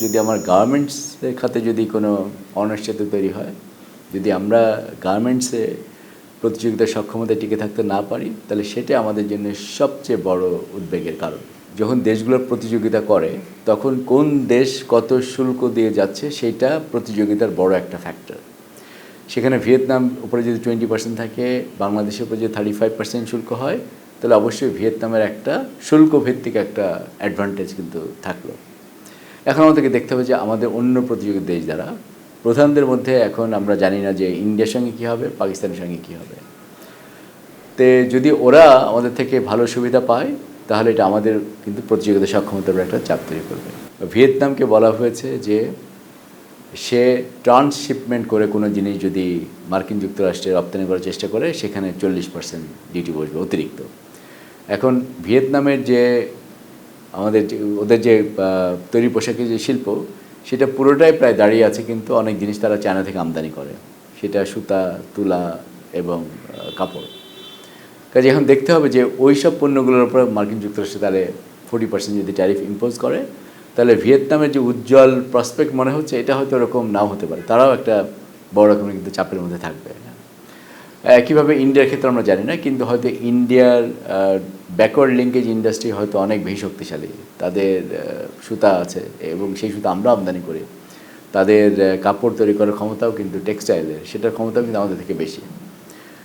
যদি আমার গার্মেন্টসের খাতে যদি কোনো অনিশ্চয়তা তৈরি হয়, যদি আমরা গার্মেন্টসে প্রতিযোগিতার সক্ষমতায় টিকে থাকতে না পারি, তাহলে সেটা আমাদের জন্য সবচেয়ে বড় উদ্বেগের কারণ। যখন দেশগুলো প্রতিযোগিতা করে, তখন কোন দেশ কত শুল্ক দিয়ে যাচ্ছে সেটা প্রতিযোগিতার বড় একটা ফ্যাক্টর। সেখানে ভিয়েতনাম উপরে যদি 20% থাকে, বাংলাদেশের উপরে যদি 35% শুল্ক হয়, তাহলে অবশ্যই ভিয়েতনামের একটা শুল্ক ভিত্তিক একটা অ্যাডভান্টেজ কিন্তু থাকলো। এখন আমাদেরকে দেখতে হবে যে আমাদের অন্য প্রতিযোগী দেশ যারা প্রধানদের মধ্যে, এখন আমরা জানি না যে ইন্ডিয়ার সঙ্গে কী হবে, পাকিস্তানের সঙ্গে কী হবে। তে যদি ওরা আমাদের থেকে ভালো সুবিধা পায়, তাহলে এটা আমাদের কিন্তু প্রতিযোগিতা সক্ষমতার উপর একটা চাপ তৈরি করবে। ভিয়েতনামকে বলা হয়েছে যে সে ট্রান্সশিপমেন্ট করে কোনো জিনিস যদি মার্কিন যুক্তরাষ্ট্রে রপ্তানি করার চেষ্টা করে, সেখানে 40% ডিউটি বসবে অতিরিক্ত। এখন ভিয়েতনামের যে আমাদের ওদের যে তৈরি পোশাকের যে শিল্প, সেটা পুরোটাই প্রায় দাঁড়িয়ে আছে, কিন্তু অনেক জিনিস তারা চায়না থেকে আমদানি করে, সেটা সুতা, তুলা এবং কাপড়। কাজে এখন দেখতে হবে যে ওই সব পণ্যগুলোর উপর মার্কিন যুক্তরাষ্ট্র তাহলে 40% যদি ট্যারিফ ইম্পোজ করে, তাহলে ভিয়েতনামের যে উজ্জ্বল প্রসপেক্ট মনে হচ্ছে, এটা হয়তো এরকম নাও হতে পারে, তারাও একটা বড় রকমের কিন্তু চাপের মধ্যে থাকবে। একইভাবে ইন্ডিয়ার ক্ষেত্রে আমরা জানি না, কিন্তু হয়তো ইন্ডিয়ার ব্যাকওয়ার্ড লিঙ্কেজ ইন্ডাস্ট্রি হয়তো অনেক বেশি শক্তিশালী, তাদের সুতা আছে এবং সেই সুতা আমরা আমদানি করি, তাদের কাপড় তৈরি করার ক্ষমতাও কিন্তু টেক্সটাইলের, সেটার ক্ষমতাও কিন্তু আমাদের থেকে বেশি।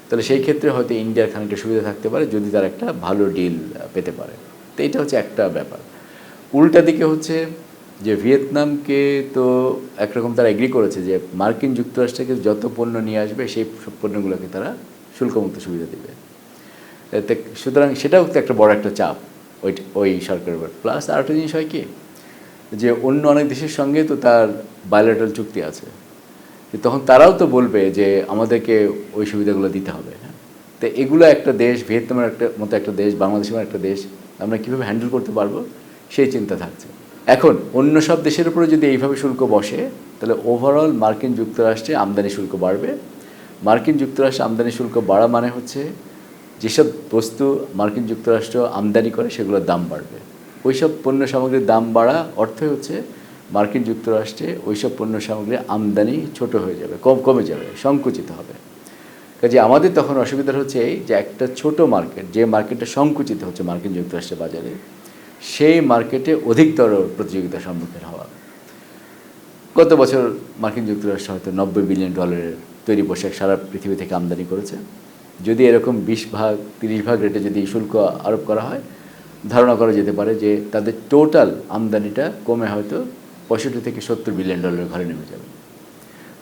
তাহলে সেই ক্ষেত্রে হয়তো ইন্ডিয়ার খানিকটা সুবিধা থাকতে পারে যদি তারা একটা ভালো ডিল পেতে পারে। তো এটা হচ্ছে একটা ব্যাপার। উল্টা দিকে হচ্ছে যে ভিয়েতনামকে তো একরকম তারা এগ্রি করেছে যে মার্কিন যুক্তরাষ্ট্র যত পণ্য নিয়ে আসবে সেই সব পণ্যগুলোকে তারা শুল্কমুক্ত সুবিধা দেবে। সুতরাং সেটাও তো একটা বড় একটা চাপ ওই সরকারের উপর। প্লাস আরেকটা জিনিস হয় কি, যে অন্য অনেক দেশের সঙ্গে তো তার বায়োলেটারাল চুক্তি আছে, তখন তারাও তো বলবে যে আমাদেরকে ওই সুবিধাগুলো দিতে হবে। হ্যাঁ, তো এগুলো একটা দেশ, ভিয়েতনামের মতো একটা দেশ, বাংলাদেশের একটা দেশ, আমরা কীভাবে হ্যান্ডেল করতে পারবো সেই চিন্তা থাকছে। এখন অন্য সব দেশের উপরে যদি এইভাবে শুল্ক বসে, তাহলে ওভারঅল মার্কিন যুক্তরাষ্ট্রে আমদানি শুল্ক বাড়বে। মার্কিন যুক্তরাষ্ট্রে আমদানি শুল্ক বাড়া মানে হচ্ছে যেসব বস্তু মার্কিন যুক্তরাষ্ট্র আমদানি করে সেগুলোর দাম বাড়বে। ওইসব পণ্য সামগ্রীর দাম বাড়া অর্থই হচ্ছে মার্কিন যুক্তরাষ্ট্রে ওইসব পণ্য সামগ্রীর আমদানি ছোট হয়ে যাবে, কমে যাবে, সংকুচিত হবে। কাজে আমাদের তখন অসুবিধা হচ্ছে এই যে একটা ছোট মার্কেট, যে মার্কেটটা সংকুচিত হচ্ছে মার্কিন যুক্তরাষ্ট্রের বাজারে, সেই মার্কেটে অধিকতর প্রতিযোগিতার সম্মুখীন হওয়া। গত বছর মার্কিন যুক্তরাষ্ট্র হয়তো $90 বিলিয়ন তৈরি পোশাক সারা পৃথিবী থেকে আমদানি করেছে। যদি এরকম 20-30 ভাগ রেটে যদি শুল্ক আরোপ করা হয়, ধারণা করা যেতে পারে যে তাদের টোটাল আমদানিটা কমে হয়তো $65-70 বিলিয়ন ঘরে নেমে যাবে।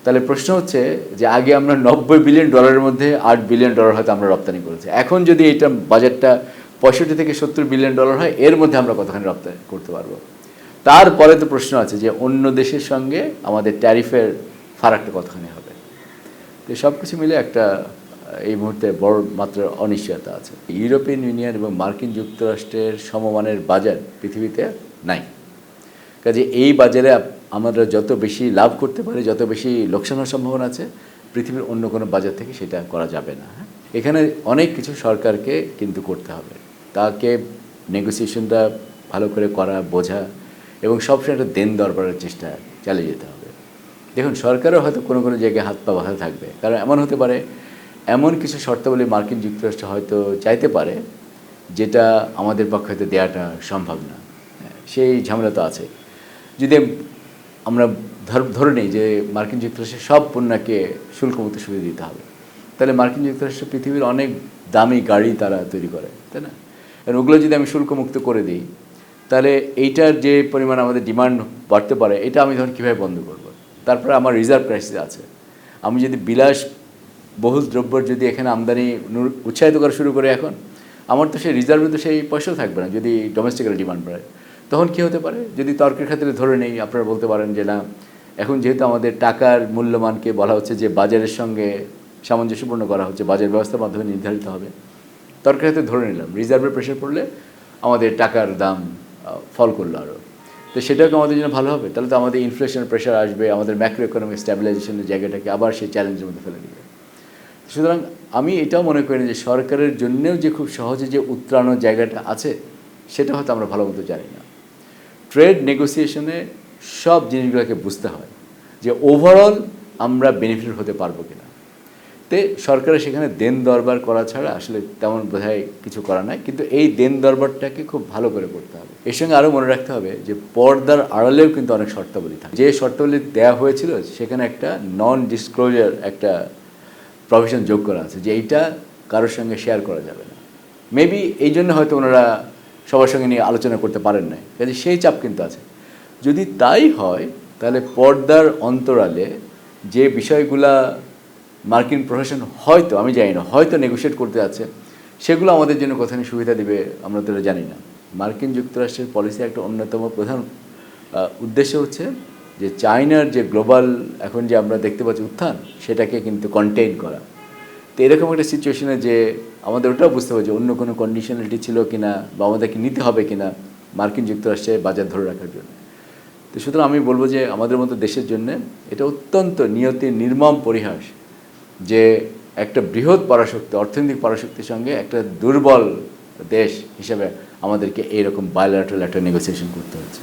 তাহলে প্রশ্ন হচ্ছে যে আগে আমরা $90 বিলিয়ন মধ্যে $8 বিলিয়ন হয়তো আমরা রপ্তানি করেছি, এখন যদি এইটা বাজেটটা $65-70 বিলিয়ন হয়, এর মধ্যে আমরা কতখানি রপ্তানি করতে পারবো? তারপরে তো প্রশ্ন আছে যে অন্য দেশের সঙ্গে আমাদের ট্যারিফের ফারাকটা কতখানি হবে। তো সব কিছু মিলে একটা এই মুহূর্তে বড় মাত্রার অনিশ্চয়তা আছে। ইউরোপিয়ান ইউনিয়ন এবং মার্কিন যুক্তরাষ্ট্রের সমমানের বাজার পৃথিবীতে নাই। কাজে এই বাজারে আমরা যত বেশি লাভ করতে পারি, যত বেশি লোকসান হওয়ার সম্ভাবনা আছে, পৃথিবীর অন্য কোনো বাজার থেকে সেটা করা যাবে না। এখানে অনেক কিছু সরকারকে কিন্তু করতে হবে, তাকে নেগোসিয়েশনটা ভালো করে করা, বোঝা এবং সবসময় একটা দেন দরবারের চেষ্টা চালিয়ে যেতে হবে। দেখুন, সরকারও হয়তো কোনো কোনো জায়গায় হাত পা বাঁধা থাকবে, কারণ এমন হতে পারে এমন কিছু শর্তাবলী মার্কিন যুক্তরাষ্ট্র হয়তো চাইতে পারে যেটা আমাদের পক্ষে হয়তো দেওয়াটা সম্ভব না। সেই ঝামেলা তো আছে। যদি আমরা ধরে নিই যে মার্কিন যুক্তরাষ্ট্রের সব পণ্যকে শুল্কমুক্ত সুবিধা দিতে হবে, তাহলে মার্কিন যুক্তরাষ্ট্র পৃথিবীর অনেক দামি গাড়ি তারা তৈরি করে, তাই না? আর ওগুলো যদি আমি শুল্কমুক্ত করে দিই, তাহলে এইটার যে পরিমাণ আমাদের ডিমান্ড বাড়তে পারে, এটা আমি ধরুন কীভাবে বন্ধ করব? তারপরে আমার রিজার্ভ ক্রাইসিস আছে। আমি যদি বহুল দ্রব্যর যদি এখানে আমদানি উৎসাহিত করা শুরু করে, এখন আমার তো সেই রিজার্ভে তো সেই পয়সাও থাকবে না যদি ডোমেস্টিক্যালি ডিমান্ড বাড়ে। তখন কী হতে পারে? যদি তর্কের ক্ষেত্রে ধরে নেই, আপনারা বলতে পারেন যে না, এখন যেহেতু আমাদের টাকার মূল্যমানকে বলা হচ্ছে যে বাজারের সঙ্গে সামঞ্জস্যপূর্ণ করা হচ্ছে, বাজার ব্যবস্থার মাধ্যমে নির্ধারিত হবে, তর্কের ক্ষেত্রে ধরে নিলাম রিজার্ভের প্রেশার পড়লে আমাদের টাকার দাম ফল করলো আরও, তো সেটাও কি আমাদের জন্য ভালো হবে? তাহলে তো আমাদের ইনফ্লেশনের প্রেশার আসবে, আমাদের ম্যাক্রো ইকোনমিক স্ট্যাবিলাইজেশনের জায়গাটাকে আবার সেই চ্যালেঞ্জের মধ্যে ফেলে দিবে। সুতরাং আমি এটাও মনে করি না যে সরকারের জন্যেও যে খুব সহজে যে উত্তরানোর জায়গাটা আছে, সেটা হয়তো আমরা ভালো মতো জানি না। ট্রেড নেগোসিয়েশনে সব জিনিসগুলোকে বুঝতে হয় যে ওভারঅল আমরা বেনিফিট হতে পারবো কিনা। তে সরকারের সেখানে দেন দরবার করা ছাড়া আসলে তেমন বোধহয় কিছু করা নাই, কিন্তু এই দেন দরবারটাকে খুব ভালো করে করতে হবে। এর সঙ্গে আরও মনে রাখতে হবে যে পর্দার আড়ালেও কিন্তু অনেক শর্তাবলী থাকে। যে শর্তাবলী দেওয়া হয়েছিল সেখানে একটা নন ডিসক্লোজার একটা প্রভিশন যোগ করা আছে যে এইটা কারোর সঙ্গে শেয়ার করা যাবে না। মেবি এই জন্য হয়তো ওনারা সবার সঙ্গে নিয়ে আলোচনা করতে পারেন নাই, কাজে সেই চাপ কিন্তু আছে। যদি তাই হয় তাহলে পর্দার অন্তরালে যে বিষয়গুলা মার্কিন প্রশাসন হয়তো, আমি জানি না, হয়তো নেগোশিয়েট করতে যাচ্ছে, সেগুলো আমাদের জন্য কোথায় সুবিধা দেবে আমরা তো জানি না। মার্কিন যুক্তরাষ্ট্রের পলিসির একটা অন্যতম প্রধান উদ্দেশ্য হচ্ছে যে চায়নার যে গ্লোবাল এখন যে আমরা দেখতে পাচ্ছি উত্থান, সেটাকে কিন্তু কন্টেইন করা। তো এরকম একটা সিচুয়েশনে যে আমাদের ওটাও বুঝতে হবে যে অন্য কোনো কন্ডিশনালিটি ছিল কিনা বা আমাদেরকে নিতে হবে কিনা মার্কিন যুক্তরাষ্ট্রের বাজার ধরে রাখার জন্য। তো সুতরাং আমি বলবো যে আমাদের মতো দেশের জন্য এটা অত্যন্ত নিয়তির নির্মম পরিহাস যে একটা বৃহৎ পরাশক্তি, অর্থনৈতিক পরাশক্তির সঙ্গে একটা দুর্বল দেশ হিসেবে আমাদেরকে এইরকম বায়োল্যাটারাল একটা নেগোসিয়েশন করতে হচ্ছে।